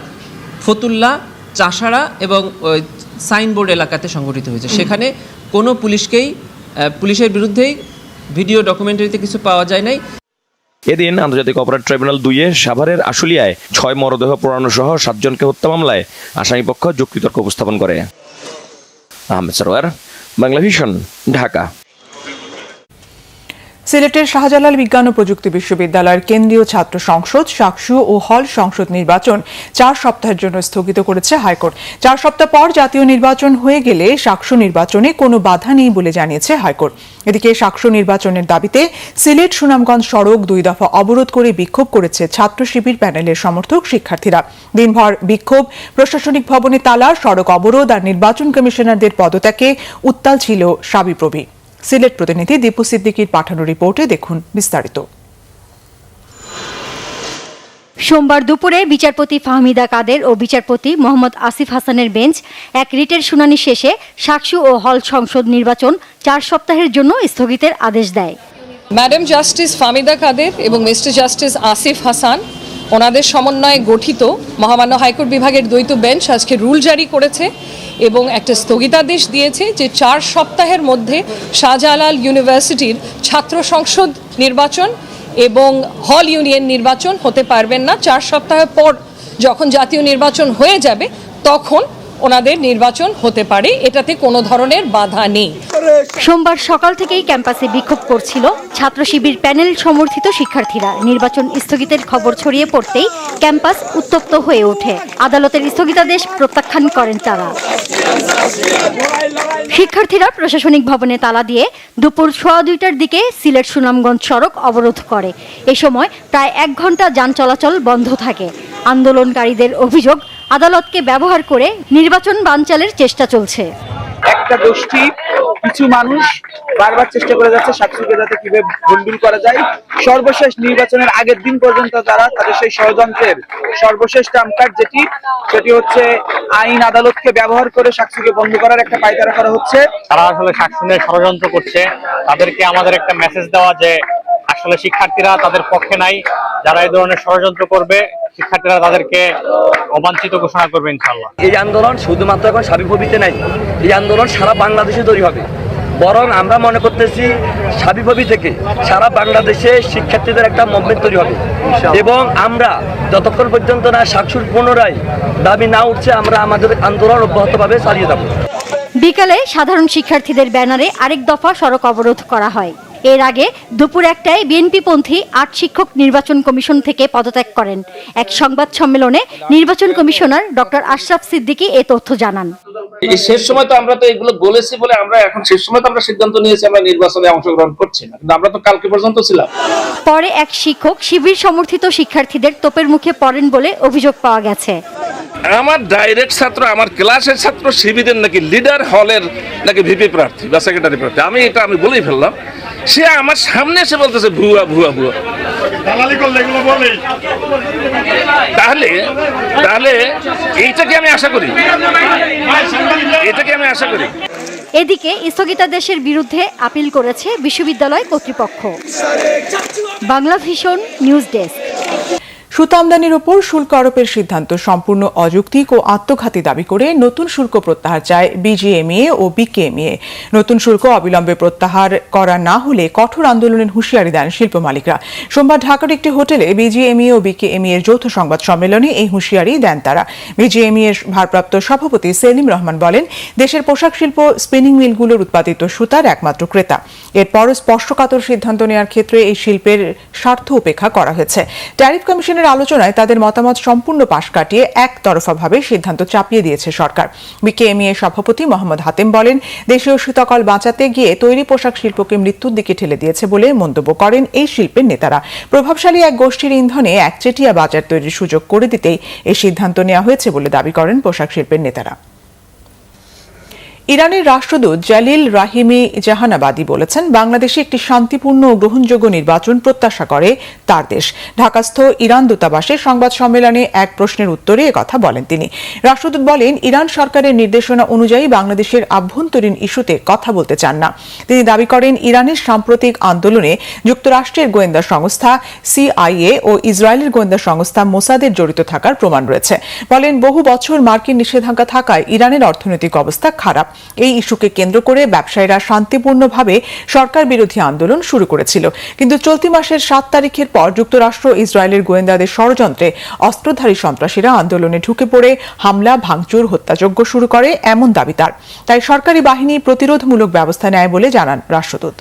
ফতুল্লা, চাষাড়া এবং সাইনবোর্ড এলাকাতে সংঘটিত হয়েছে, সেখানে কোনো পুলিশের বিরুদ্ধেই ভিডিও ডকুমেন্টারিতে কিছু পাওয়া যায় নাই। এদিন আন্তর্জাতিক অপরাধ ট্রাইব্যুনাল 2-এ সাভারের আশুলিয়ায় 6 মরদেহ পোড়ানো সহ 7 জনকে হত্যা মামলায় আসামিপক্ষ যুক্তিতর্ক উপস্থাপন করে। আহমেদ সরোয়ার, বাংলা ভিশন, ঢাকা। সিলেটের শাহজালাল বিজ্ঞান ও প্রযুক্তি বিশ্ববিদ্যালয়ের কেন্দ্রীয় ছাত্র সংসদ, সাকসু ও হল সংসদ নির্বাচন 4 সপ্তাহের জন্য স্থগিত করেছে হাইকোর্ট। 4 সপ্তাহ পর জাতীয় নির্বাচন হয়ে গেলে সাকসু নির্বাচনে কোনো বাধা নেই বলে জানিয়েছে হাইকোর্ট। এদিকে সাকসু নির্বাচনের দাবিতে সিলেট সুনামগঞ্জ সড়ক 2 দফা অবরোধ করে বিক্ষোভ করেছে ছাত্র শিবির প্যানেলের সমর্থক শিক্ষার্থীরা। দিনভর বিক্ষোভ, প্রশাসনিক ভবনে তালা, সড়ক অবরোধ আর নির্বাচন কমিশনারদের পদত্যাগে উত্তাল ছিল সাবিপ্রবি। সিলেট প্রতিনিধি দীপু সিদ্দিকীর পাঠানো রিপোর্টে দেখুন বিস্তারিত। সোমবার দুপুরে বিচারপতি ফাহমিদা কাদের ও বিচারপতি মোহাম্মদ আসিফ হাসানের বেঞ্চ এক রিটের শুনানি শেষে সাকসু ও হল সংসদ নির্বাচন 4 সপ্তাহের জন্য স্থগিতের আদেশ দেয়। ম্যাডাম জাস্টিস ফাহমিদা কাদের এবং মিস্টার জাস্টিস আসিফ হাসান ওনাদের সমন্বয়ে গঠিত মহামান্য হাইকোর্ট বিভাগের দ্বৈত বেঞ্চ আজকে রুল জারি করেছে এবং একটা স্থগিতাদেশ দিয়েছে যে 4 সপ্তাহের মধ্যে শাহজালাল ইউনিভার্সিটির ছাত্র সংসদ নির্বাচন এবং হল ইউনিয়ন নির্বাচন হতে পারবেন না। 4 সপ্তাহ পর যখন জাতীয় নির্বাচন হয়ে যাবে তখন ওনাদের নির্বাচন হতে পারে, এটাতে কোনো ধরনের বাধা নেই। সোমবার সকাল থেকেই ক্যাম্পাসে বিক্ষোভ করছিল ছাত্র শিবির প্যানেল সমর্থিত শিক্ষার্থীরা। নির্বাচন স্থগিতের খবর ছড়িয়ে পড়তেই ক্যাম্পাস উত্তপ্ত হয়ে ওঠে। আদালতের স্থগিতাদেশ প্রত্যাখ্যান করেন তারা। শিক্ষার্থীরা প্রশাসনিক ভবনে তালা দিয়ে দুপুর 2:15টার দিকে সিলেট সুনামগঞ্জ সড়ক অবরোধ করে। এ সময় প্রায় 1 ঘন্টা যান চলাচল বন্ধ থাকে। আন্দোলনকারীদের অভিযোগ, আদালতকে ব্যবহার করে নির্বাচন বানচালের চেষ্টা চলছে। একটা গোষ্ঠী, কিছু মানুষ বারবার চেষ্টা করে যাচ্ছে সাকসুকে যাতে কিভাবে ভণ্ডুল করা যায়। সর্বশেষ নির্বাচনের আগের দিন পর্যন্ত তারা তাদের সেই ষড়যন্ত্রের সর্বশেষ ট্রাম্পকার্ড সেটি হচ্ছে আইন আদালতকে ব্যবহার করে সাকসুকে বন্ধ করার একটা পায়তারা করা হচ্ছে। তারা আসলে সাকসু নিয়ে ষড়যন্ত্র করছে। তাদেরকে আমাদের একটা মেসেজ দেওয়া যে আসলে শিক্ষার্থীরা তাদের পক্ষে নাই, যারা এই ধরনের ষড়যন্ত্র করবে শিক্ষার্থীরা তাদেরকে অবাঞ্ছিত ঘোষণা করবে ইনশাআল্লাহ। এই আন্দোলন শুধুমাত্র এখন সাবিপ্রবিতে নাই, এই আন্দোলন সারা বাংলাদেশে তৈরি হবে। বরং আমরা মনে করতেছি সাবিপ্রবি থেকে সারা বাংলাদেশে শিক্ষার্থীদের একটা মুভমেন্ট তৈরি হবে এবং আমরা যতক্ষণ পর্যন্ত না সাকসুর পুনরায় দাবি না উঠছে আমরা আমাদের আন্দোলন অব্যাহতভাবে চালিয়ে যাব। বিকালে সাধারণ শিক্ষার্থীদের ব্যানারে আরেক দফা সড়ক অবরোধ করা হয়। এর আগে দুপুর 1টায় বিএনপিপন্থী 8 শিক্ষক নির্বাচন কমিশন থেকে পদত্যাগ করেন। এক সংবাদ সম্মেলনে নির্বাচন কমিশনার ডক্টর আশরাফ সিদ্দিকী এ তথ্য জানান। এই শেষ সময় তো আমরা তো এগুলো বলেছি বলে আমরা এখন শেষ সময় তো আমরা সিদ্ধান্ত নিয়েছি আমরা নির্বাচনে অংশগ্রহণ করছি না, কিন্তু আমরা তো কালকে পর্যন্ত ছিলাম। পরে এক শিক্ষক শিবির সমর্থিত শিক্ষার্থীদের তোপের মুখে পড়েন বলে অভিযোগ পাওয়া গেছে। আমার ডাইরেক্ট ছাত্র, আমার ক্লাসের ছাত্র শিবিরের নাকি লিডার হলের নাকি ভিপি প্রার্থী বা সেক্রেটারি প্রার্থী, আমি বলেই ফেললাম। সে আমার সামনে এসে বলতেছে ভুয়া ভুয়া ভুয়া। তাহলে এইটাকে আমি আশা করি, এদিকে স্থগিতাদেশের বিরুদ্ধে আপিল করেছে বিশ্ববিদ্যালয় কর্তৃপক্ষ। Bangla vision news desk. সুতা আমদানির ওপর শুল্ক আরোপের সিদ্ধান্ত সম্পূর্ণ অযৌক্তিক ও আত্মঘাতী দাবি করে নতুন শুল্ক প্রত্যাহার চায় বিজিএমইএ ও বিকেএমইএ। নতুন শুল্ক অবিলম্বে প্রত্যাহার করা না হলে কঠোর আন্দোলনের হুঁশিয়ারি দেন শিল্প মালিকরা। সোমবার ঢাকার একটি হোটেলে বিজিএমইএ ও বিকেএমইএর যৌথ সংবাদ সম্মেলনে এই হুঁশিয়ারি দেন তারা। বিজিএমইএর ভারপ্রাপ্ত সভাপতি সেলিম রহমান বলেন, দেশের পোশাক শিল্প স্পিনিং মিলগুলোর উৎপাদিত সুতার একমাত্র ক্রেতা। এরপরও স্পর্শকাতর সিদ্ধান্ত নেওয়ার ক্ষেত্রে এই শিল্পের স্বার্থ উপেক্ষা করা হয়েছে। ট্যারিফ কমিশনের আলোচনায় তাদের মতামত সম্পূর্ণ পাশ কাটিয়ে একতরফাভাবে সিদ্ধান্ত চাপিয়ে দিয়েছে সরকার। বিকেএমইএ সভাপতি মোহাম্মদ হাতেম বলেন, দেশীয় সুতাকল বাঁচাতে গিয়ে তৈরি পোশাক শিল্পকে মৃত্যুর দিকে ঠেলে দিয়েছে বলে মন্তব্য করেন এই শিল্পের নেতারা। প্রভাবশালী এক গোষ্ঠীর ইন্ধনে একচেটিয়া বাজার তৈরির সুযোগ করে দিতেই এই সিদ্ধান্ত নেওয়া হয়েছে বলে দাবি করেন পোশাক শিল্পের নেতারা। ইরানের রাষ্ট্রদূত জালিল রাহিমি জাহানাবাদী বলেছেন, বাংলাদেশে একটি শান্তিপূর্ণ ও গ্রহণযোগ্য নির্বাচন প্রত্যাশা করে তার দেশ। ঢাকাস্থ ইরান দূতাবাসে সংবাদ সম্মেলনে এক প্রশ্নের উত্তরে একথা বলেন তিনি। রাষ্ট্রদূত বলেন, ইরান সরকারের নির্দেশনা অনুযায়ী বাংলাদেশের আভ্যন্তরীণ ইস্যুতে কথা বলতে চান না। তিনি দাবি করেন, ইরানের সাম্প্রতিক আন্দোলনে যুক্তরাষ্ট্রের গোয়েন্দা সংস্থা সিআইএ ও ইসরায়েলের গোয়েন্দা সংস্থা মোসাদের জড়িত থাকার প্রমাণ রয়েছে। বলেন, বহু বছর মার্কিন নিষেধাজ্ঞা থাকায় ইরানের অর্থনৈতিক অবস্থা খারাপ। এই ইস্যুকে কেন্দ্র করে ব্যবসায়ীরা শান্তিপূর্ণভাবে সরকার বিরোধী আন্দোলন শুরু করেছিল, কিন্তু চলতি মাসের 7 তারিখের পর যুক্তরাষ্ট্র ইসরায়েলের গোয়েন্দাদের ষড়যন্ত্রে অস্ত্রধারী সন্ত্রাসীরা আন্দোলনে ঢুকে পড়ে হামলা, ভাঙচুর, হত্যাযজ্ঞ শুরু করে এমন দাবি তার। তাই সরকারি বাহিনী প্রতিরোধমূলক ব্যবস্থা নেয় বলে জানান রাষ্ট্রদূত।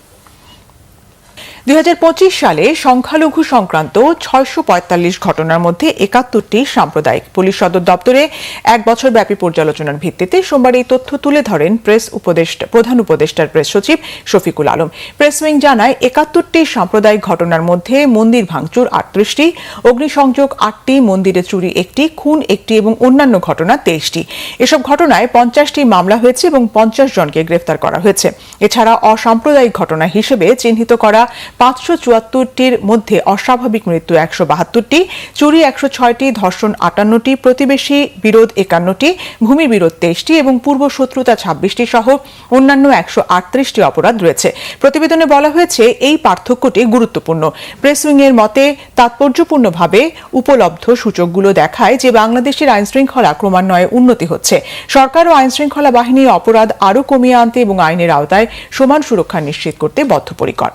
2025 সালে সংখ্যালঘু সংক্রান্ত 645 ঘটনার মধ্যে 71টি সাম্প্রদায়িক। পুলিশ সদর দপ্তরে 1 বছর ব্যাপী পর্যালোচনার ভিত্তিতে সোমবার এই তথ্য তুলে ধরেন প্রধান উপদেষ্টার প্রেস সচিব শফিকুল আলম। প্রেস উইং জানায়, 71টি সাম্প্রদায়িক ঘটনার মধ্যে মন্দির ভাঙচুর 38টি, অগ্নিসংযোগ 8টি, মন্দিরে চুরি 1টি, খুন 1টি এবং অন্যান্য ঘটনা 23টি। এসব ঘটনায় 50টি মামলা হয়েছে এবং 50 জনকে গ্রেফতার করা হয়েছে। এছাড়া অসাম্প্রদায়িক ঘটনা হিসেবে চিহ্নিত করা 574টির মধ্যে অস্বাভাবিক মৃত্যু 172টি, চুরি 106টি, ধর্ষণ 58টি, প্রতিবেশী বিরোধ 51টি, ভূমি বিরোধ 23টি এবং পূর্ব শত্রুতা 26টি সহ অন্যান্য 138টি অপরাধ রয়েছে। প্রতিবেদনে বলা হয়েছে, এই পার্থক্যটি গুরুত্বপূর্ণ। প্রেস উইংয়ের মতে, তাৎপর্যপূর্ণভাবে উপলব্ধ সূচকগুলো দেখায় যে বাংলাদেশের আইনশৃঙ্খলা ক্রমান্বয়ে উন্নতি হচ্ছে। সরকার ও আইনশৃঙ্খলা বাহিনী অপরাধ আরও কমিয়ে আনতে এবং আইনের আওতায় সমান সুরক্ষা নিশ্চিত করতে বদ্ধপরিকর।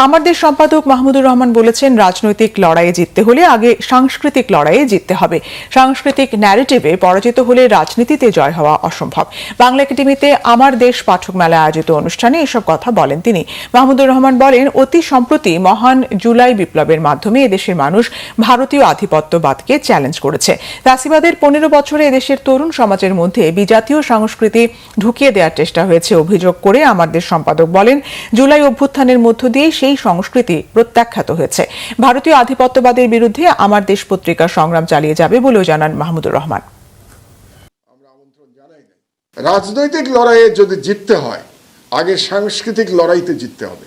আমার দেশ সম্পাদক মাহমুদুর রহমান বলেছেন, রাজনৈতিক লড়াইয়ে জিততে হলে আগে সাংস্কৃতিক লড়াইয়ে জিততে হবে। সাংস্কৃতিক ন্যারেটিভে পরাজিত হলে রাজনীতিতে জয় হওয়া অসম্ভব। বাংলা একাডেমিতে আমার দেশ পাঠক মেলা আয়োজিত অনুষ্ঠানে এসব কথা বলেন তিনি। মাহমুদুর রহমান বলেন, অতি সম্প্রতি মহান জুলাই বিপ্লবের মাধ্যমে এদেশের মানুষ ভারতীয় আধিপত্যবাদকে চ্যালেঞ্জ করেছে। ফ্যাসিবাদের 15 বছরে এদেশের তরুণ সমাজের মধ্যে বিজাতীয় সংস্কৃতি ঢুকিয়ে দেওয়ার চেষ্টা হয়েছে অভিযোগ করে আমার দেশ সম্পাদক বলেন, জুলাই অভ্যুত্থানের মধ্য দিয়ে সেই সংস্কৃতি প্রত্যাখ্যাত হয়েছে। ভারতীয় আধিপত্যবাদের বিরুদ্ধে আমার দেশ পত্রিকা সংগ্রাম চালিয়ে যাবে বলেও জানান মাহমুদুর রহমান। রাজনৈতিক লড়াইয়ে যদি জিততে হয়, আগে সাংস্কৃতিক লড়াইতে জিততে হবে।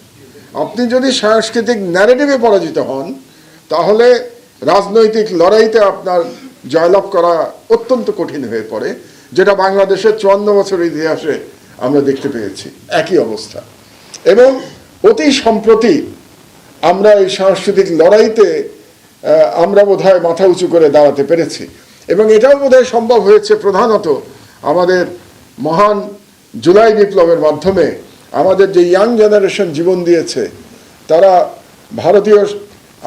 আপনি যদি সাংস্কৃতিক ন্যারেটিভে পরাজিত হন, তাহলে রাজনৈতিক লড়াইতে আপনার জয়লাভ করা অত্যন্ত কঠিন হয়ে পড়ে, যেটা বাংলাদেশের 54 বছরের ইতিহাসে আমরা দেখতে পেয়েছি একই অবস্থা। এবং অতি সম্প্রতি আমরা এই সাংস্কৃতিক লড়াইতে আমরা বোধহয় মাথা উঁচু করে দাঁড়াতে পেরেছি, এবং এটাও বোধহয় সম্ভব হয়েছে প্রধানত আমাদের মহান জুলাই বিপ্লবের মাধ্যমে। আমাদের যে ইয়াং জেনারেশন জীবন দিয়েছে, তারা ভারতীয়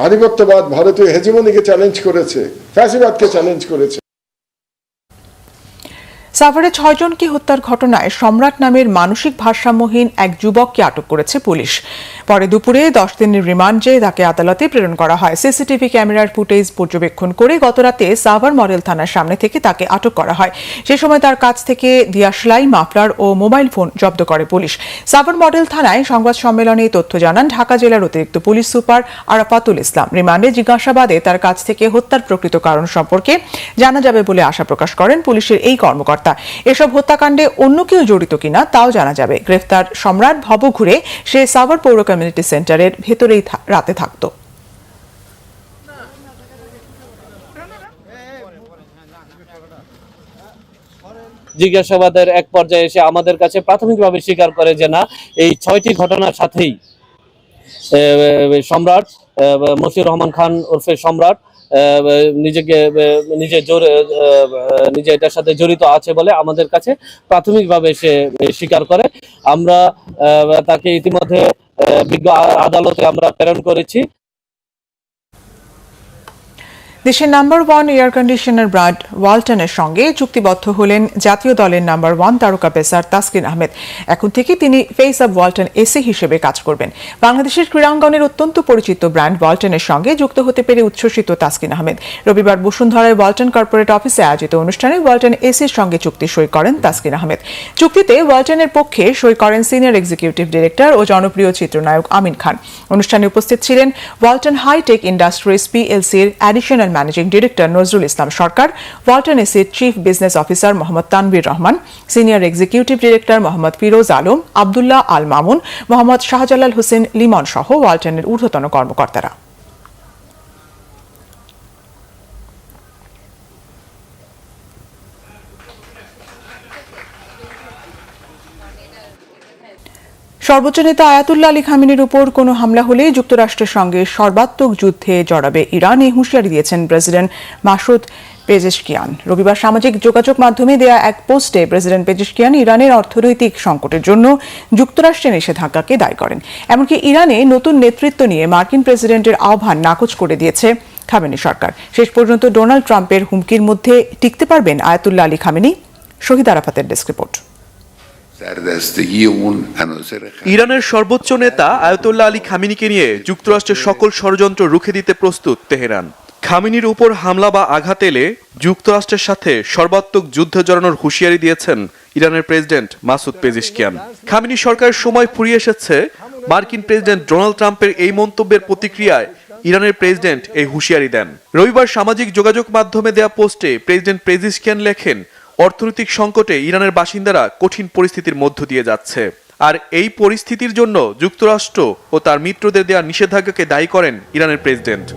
আধিপত্যবাদ, ভারতীয় হেজিমনিকে চ্যালেঞ্জ করেছে, ফ্যাসিবাদকে চ্যালেঞ্জ করেছে। সাভারে 6 জনকে হত্যার ঘটনায় সম্রাট নামের মানসিক ভারসাম্যহীন এক যুবককে আটক করেছে পুলিশ। পরে দুপুরে 10 দিনের রিমান্ডে তাকে আদালতে প্রেরণ করা হয়। সিসিটিভি ক্যামেরার ফুটেজ পর্যবেক্ষণ করে গতরাতে সাভার মডেল থানার সামনে থেকে তাকে আটক করা হয়। সে সময় তার কাছ থেকে দিয়াশলাই, মাফলার ও মোবাইল ফোন জব্দ করে পুলিশ। সাভার মডেল থানায় সংবাদ সম্মেলনে তথ্য জানান ঢাকা জেলার অতিরিক্ত পুলিশ সুপার আরাফাতুল ইসলাম। রিমান্ডে জিজ্ঞাসাবাদে তার কাছ থেকে হত্যার প্রকৃত কারণ সম্পর্কে জানা যাবে বলে আশা প্রকাশ করেন পুলিশের এই কর্মকর্তা। এসব হত্যাকাণ্ডে অন্য কেউ জড়িত কিনা তাও জানা যাবে। গ্রেফতার সম্রাট ভবঘুরে সে সাভার পৌর কমিউনিটি সেন্টারের ভেতরেই রাতে থাকত। জিজ্ঞাসাবাদের এক পর্যায়ে এসে আমাদের কাছে প্রাথমিকভাবে স্বীকার করে যে না, এই 6টি ঘটনার সাথেই সম্রাট মশিউর রহমান খান ওরফে সম্রাট নিজে এটার সাথে জড়িত আছে বলে আমাদের কাছে প্রাথমিকভাবে সে স্বীকার করে। আমরা তাকে ইতিমধ্যে বিজ্ঞ আদালতে আমরা প্রেরণ করেছি। দেশের নাম্বার 1 এয়ার কন্ডিশনার ব্র্যান্ড ওয়ালটনের সঙ্গে চুক্তিবদ্ধ হলেন জাতীয় দলের নাম্বার 1 তারকা পেসার তাসকিন আহমেদ। এখন থেকে তিনি ফেস অব ওয়ালটন এসি হিসেবে কাজ করবেন। বাংলাদেশের ক্রীড়াঙ্গনের অত্যন্ত পরিচিত ব্র্যান্ড ওয়ালটনের সঙ্গে যুক্ত হতে পেরে উচ্ছ্বসিত তাসকিন আহমেদ। রবিবার বসুন্ধরায় ওয়ালটন কর্পোরেট অফিসে আয়োজিত অনুষ্ঠানে ওয়ালটন এসির সঙ্গে চুক্তি সই করেন তাসকিন আহমেদ। চুক্তিতে ওয়ালটনের পক্ষে সই করেন সিনিয়র এক্সিকিউটিভ ডিরেক্টর ও জনপ্রিয় চিত্রনায়ক আমিন খান। অনুষ্ঠানে উপস্থিত ছিলেন ওয়ালটন হাইটেক ইন্ডাস্ট্রিজ পিএলসির additional managing director Nazrul Islam Sarkar, Walton এসির chief business officer Mohammad Tanvir Rahman, senior executive director Mohammad Firoz Alam, Abdullah Al Mamun, Mohammad Shahjalal Hossain Limon সহ ওয়ালটনের ঊর্ধ্বতন কর্মকর্তারা। সর্বোচ্চ নেতা আয়াতুল্লাহ আলী খামেনির উপর কোনো হামলা হলে যুক্তরাষ্ট্রের সঙ্গে সর্বাত্মক যুদ্ধে জড়াবে ইরান, এই হুঁশিয়ারি দিয়েছেন প্রেসিডেন্ট মাসুদ পেজেশকিয়ান। রবিবার সামাজিক যোগাযোগ মাধ্যমে দেয়া এক পোস্টে প্রেসিডেন্ট পেজেশকিয়ান ইরানের অর্থনৈতিক সংকটের জন্য যুক্তরাষ্ট্রের নিষেধাজ্ঞাকে দায়ী করেন। এমনকি ইরানে নতুন নেতৃত্ব নিয়ে মার্কিন প্রেসিডেন্টের আহ্বান নাকচ করে দিয়েছে খামেনি সরকার। শেষ পর্যন্ত ডোনাল্ড ট্রাম্পের হুমকির মধ্যে টিকতে পারবেন আয়াতুল্লাহ আলী খামেনি? শহীদ আরাফাতের ডেস্ক রিপোর্ট। ইরানের সর্বোচ্চ নেতা আয়াতুল্লাহ আলী খামেনিকে নিয়ে যুক্তরাষ্ট্রের সকল ষড়যন্ত্র রুখে দিতে প্রস্তুত তেহরান। খামেনির উপর হামলা বা আঘাত এলে যুক্তরাষ্ট্রের সাথে সর্বাত্মক যুদ্ধে জড়ানোর হুঁশিয়ারি দিয়েছেন ইরানের প্রেসিডেন্ট মাসুদ পেজেশকিয়ান। খামেনি সরকারের সময় ফুরিয়ে এসেছে। মার্কিন প্রেসিডেন্ট ডোনাল্ড ট্রাম্পের এই মন্তব্যের প্রতিক্রিয়ায় ইরানের প্রেসিডেন্ট এই হুঁশিয়ারি দেন। রবিবার সামাজিক যোগাযোগ মাধ্যমে দেয়া পোস্টে প্রেসিডেন্ট পেজেশকিয়ান লেখেন, অর্থনৈতিক সংকটে ইরানের বাসিন্দারা কঠিন পরিস্থিতির মধ্য দিয়ে যাচ্ছে, আর এই পরিস্থিতির জন্য যুক্তরাষ্ট্র ও তার মিত্রদের দেয়া নিষেধাজ্ঞাকে দায়ী করেন ইরানের প্রেসিডেন্ট।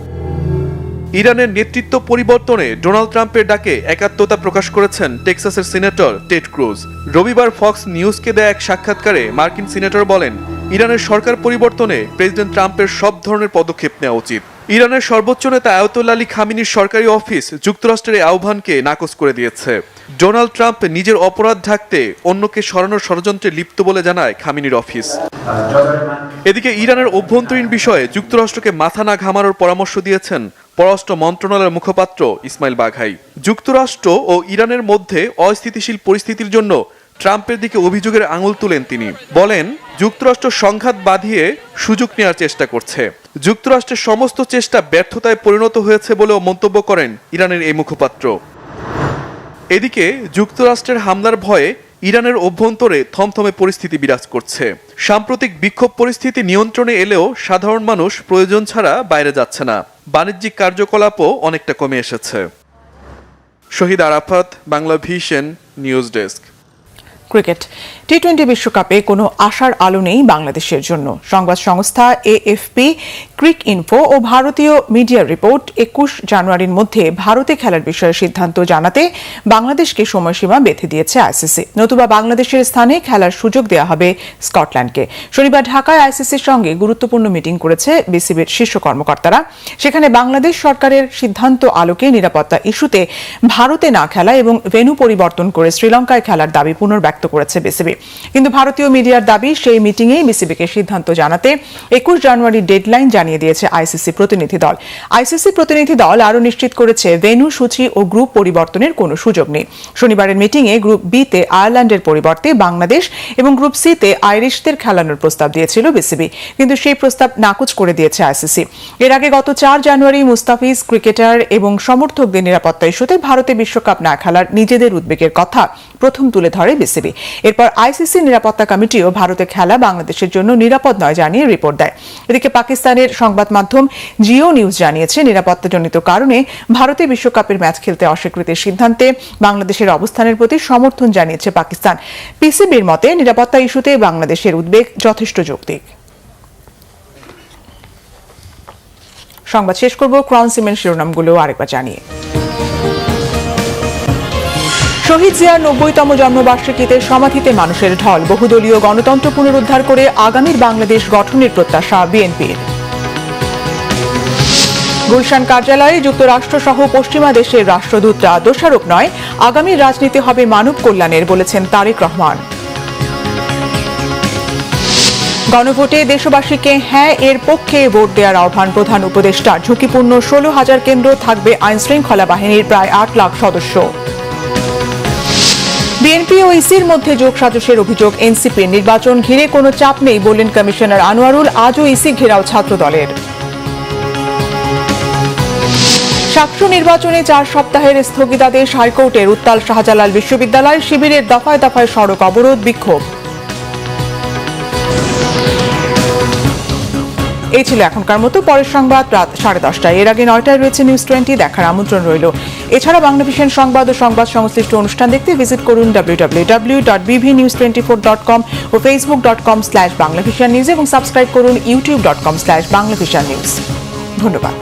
ইরানের নেতৃত্ব পরিবর্তনে ডোনাল্ড ট্রাম্পের ডাকে একাত্মতা প্রকাশ করেছেন টেক্সাসের সিনেটর টেড ক্রুজ। রবিবার ফক্স নিউজকে দেয়া এক সাক্ষাৎকারে মার্কিন সিনেটর বলেন, ইরানের সরকার পরিবর্তনে প্রেসিডেন্ট ট্রাম্পের সব ধরনের পদক্ষেপ নেওয়া উচিত। ইরানের সর্বোচ্চ নেতা আয়াতুল্লাহ আলী খামেনির সরকারি অফিস যুক্তরাষ্ট্রের এই আহ্বানকে নাকচ করে দিয়েছে। ডোনাল্ড ট্রাম্প নিজের অপরাধ ঢাকতে অন্যকে সরানোর ষড়যন্ত্রে লিপ্ত বলে জানায় খামেনির অফিস। এদিকে ইরানের অভ্যন্তরীণ বিষয়ে যুক্তরাষ্ট্রকে মাথা না ঘামানোর পরামর্শ দিয়েছেন পররাষ্ট্র মন্ত্রণালয়ের মুখপাত্র ইসমাইল বাঘাই। যুক্তরাষ্ট্র ও ইরানের মধ্যে অস্থিতিশীল পরিস্থিতির জন্য ট্রাম্পের দিকে অভিযোগের আঙুল তুলেন তিনি। বলেন, যুক্তরাষ্ট্র সংঘাত বাঁধিয়ে সুযোগ নেওয়ার চেষ্টা করছে। যুক্তরাষ্ট্রের সমস্ত চেষ্টা ব্যর্থতায় পরিণত হয়েছে বলেও মন্তব্য করেন ইরানের এই মুখপাত্র। এদিকে যুক্তরাষ্ট্রের হামলার ভয়ে ইরানের অভ্যন্তরে থমথমে পরিস্থিতি বিরাজ করছে। সাম্প্রতিক বিক্ষোভ পরিস্থিতি নিয়ন্ত্রণে এলেও সাধারণ মানুষ প্রয়োজন ছাড়া বাইরে যাচ্ছে না। বাণিজ্যিক কার্যকলাপও অনেকটা কমে এসেছে। Shahid Arafat, Bangla vision, news desk. Cricket টি-20 বিশ্বকাপে কোনো আশার আলো নেই বাংলাদেশের জন্য। সংবাদ সংস্থা এএফপি, ক্রিক ইনফো ও ভারতীয় মিডিয়া রিপোর্ট 21 জানুয়ারির মধ্যে ভারতে খেলার বিষয়ে সিদ্ধান্ত জানাতে বাংলাদেশকে সময়সীমা বেঁধে দিয়েছে আইসিসি। নতুবা বাংলাদেশের স্থানে খেলার সুযোগ দেওয়া হবে স্কটল্যান্ডকে। শনিবার ঢাকায় আইসিসির সঙ্গে গুরুত্বপূর্ণ মিটিং করেছে বিসিবির শীর্ষ কর্মকর্তারা। সেখানে বাংলাদেশ সরকারের সিদ্ধান্ত আলোকে নিরাপত্তা ইস্যুতে ভারতে না খেলা এবং ভেন্যু পরিবর্তন করে শ্রীলঙ্কায় খেলার দাবি পুনর্ব্যক্ত ব্যক্ত করেছে বিসিবি। কিন্তু ভারতীয় মিডিয়ার দাবি, সেই মিটিংয়ে বিসিবিকে সিদ্ধান্ত জানাতে 21 জানুয়ারি ডেডলাইন জানিয়ে দিয়েছে আইসিসি প্রতিনিধি দল। আইসিসি প্রতিনিধি দল আরও নিশ্চিত করেছে ভেন্যু, সূচি ও গ্রুপ পরিবর্তনের কোনো সুযোগ নেই। শনিবারের মিটিংয়ে গ্রুপ বিতে আয়ারল্যান্ডের পরিবর্তে বাংলাদেশ এবং গ্রুপ সিতে আইরিশদের খেলানোর প্রস্তাব দিয়েছিল বিসিবি, কিন্তু সেই প্রস্তাব নাকচ করে দিয়েছে আইসিসি। এর আগে গত 4 জানুয়ারি মুস্তাফিজ, ক্রিকেটার এবং সমর্থকদের নিরাপত্তা ইস্যুতে ভারতে বিশ্বকাপ না খেলার নিজেদের উদ্বেগের কথা প্রথম তুলে ধরে বিসিবি। এরপর আইসিসি নিরাপত্তা কমিটিও ভারতে খেলা বাংলাদেশের জন্য নিরাপদ নয় জানিয়ে রিপোর্ট দেয়। এদিকে পাকিস্তানের সংবাদ মাধ্যম জিও নিউজ জানিয়েছে, নিরাপত্তাজনিত কারণে ভারতে বিশ্বকাপের ম্যাচ খেলতে অস্বীকৃতির সিদ্ধান্তে বাংলাদেশের অবস্থানের প্রতি সমর্থন জানিয়েছে পাকিস্তান। পিসিবির মতে নিরাপত্তা ইস্যুতে বাংলাদেশের উদ্বেগ যথেষ্ট যৌক্তিক। সংবাদ শেষ করব ক্রাউন সিমেন্ট শিরোনামগুলো আরেকবার জানিয়ে। শহীদ জিয়ার 90তম জন্মবার্ষিকীতে সমাধিতে মানুষের ঢল, বহুদলীয় গণতন্ত্র পুনরুদ্ধার করে আগামীর বাংলাদেশ গঠনের প্রত্যাশা বিএনপির। গুলশান কার্যালয়ে যুক্তরাষ্ট্র সহ পশ্চিমা দেশের রাষ্ট্রদূতরা দোষারোপ নয়, আগামী রাজনীতি হবে মানব কল্যাণের, বলেছেন তারেক রহমান। গণভোটে দেশবাসীকে হ্যাঁ এর পক্ষে ভোট দেওয়ার আহ্বান প্রধান উপদেষ্টা। ঝুঁকিপূর্ণ 16,000 কেন্দ্র, থাকবে আইন শৃঙ্খলা বাহিনীর প্রায় 8 লাখ সদস্য। বিএনপি ও ইসির মধ্যে যোগসাজশের অভিযোগ এনসিপির। নির্বাচন ঘিরে কোনো চাপ নেই বললেন কমিশনার আনোয়ারুল। আজও ইসি ঘেরাও ছাত্র দলের। সাকসু নির্বাচনে 4 সপ্তাহের স্থগিতাদেশ হাইকোর্টের। উত্তাল শাহজালাল বিশ্ববিদ্যালয় শিবিরের দফায় দফায় সড়ক অবরোধ, বিক্ষোভ। এই ছিল এখনকার মতো। পরের সংবাদ রাত 10:30টায়। এর আগে 9টায় রয়েছে নিউজ 20, দেখার আমন্ত্রণ রইল। এছাড়া বাংলাভিশন সংবাদ ও সংবাদ সংশ্লিষ্ট অনুষ্ঠান দেখতে ভিজিট করুন www.bvnews24.com ও facebook.com/banglavishannews এবং সাবস্ক্রাইব করুন youtube.com/banglavishannews। ধন্যবাদ।